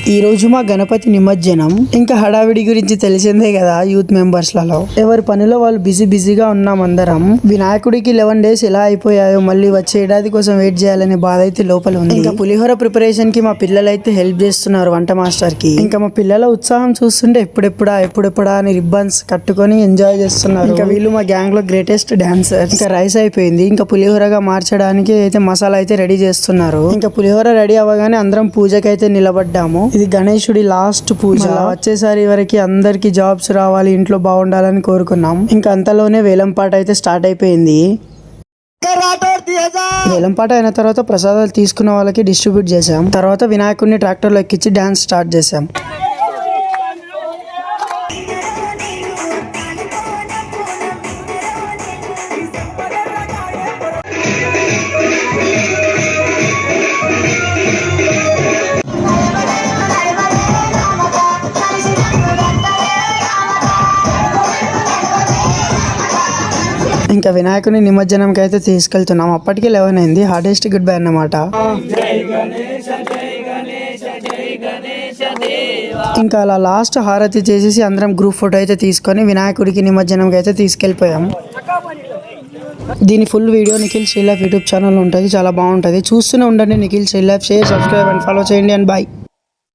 ఈ రోజు మా గణపతి నిమజ్జనం. ఇంకా హడావిడి గురించి తెలిసిందే కదా, యూత్ మెంబర్స్ లలో ఎవరి పనిలో వాళ్ళు బిజీగా ఉన్నాం అందరం. వినాయకుడికి 11 days ఎలా అయిపోయాయో, మళ్ళీ వచ్చే ఏడాది కోసం వెయిట్ చేయాలనే బాధ అయితే లోపల ఉంది. ఇంకా పులిహోర ప్రిపరేషన్ కి మా పిల్లలు అయితే హెల్ప్ చేస్తున్నారు వంట మాస్టర్ కి. ఇంకా మా పిల్లల ఉత్సాహం చూస్తుంటే ఎప్పుడెప్పుడా అని రిబ్బన్స్ కట్టుకొని ఎంజాయ్ చేస్తున్నారు. ఇంకా వీళ్ళు మా గ్యాంగ్ లో గ్రేటెస్ట్ డాన్సర్. ఇంకా రైస్ అయిపోయింది, ఇంకా పులిహోరగా మార్చడానికి అయితే మసాలా అయితే రెడీ చేస్తున్నారు. ఇంకా పులిహోర రెడీ అవ్వగానే అందరం పూజకి అయితే నిలబడ్డాము. ఇది గణేశుడి లాస్ట్ పూజ. వచ్చేసారి వరకు అందరికి జాబ్స్ రావాలి, ఇంట్లో బాగుండాలని కోరుకున్నాం. ఇంకా అంతలోనే వేలంపాట అయితే స్టార్ట్ అయిపోయింది. వేలంపాట అయిన తర్వాత ప్రసాదాలు తీసుకున్న వాళ్ళకి డిస్ట్రిబ్యూట్ చేసాం. తర్వాత వినాయకుడిని ట్రాక్టర్ లో ఎక్కించి డాన్స్ స్టార్ట్ చేసాం. ఇంకా వినాయకుని నిమజ్జనంకి అయితే తీసుకెళ్తున్నాం. అప్పటికే 11 అయింది. హార్డెస్ట్ గుడ్ బై అన్నమాట. ఇంకా అలా లాస్ట్ హారతి చేసేసి అందరం గ్రూప్ ఫోటో అయితే తీసుకొని వినాయకుడికి నిమజ్జనంకి అయితే తీసుకెళ్ళిపోయాం. దీని full video Nikhil Sri life YouTube channel ఉంటుంది, చాలా బాగుంటుంది. చూస్తూనే ఉండండి Nikhil Sri life. Share, subscribe and follow చేయండి. And bye.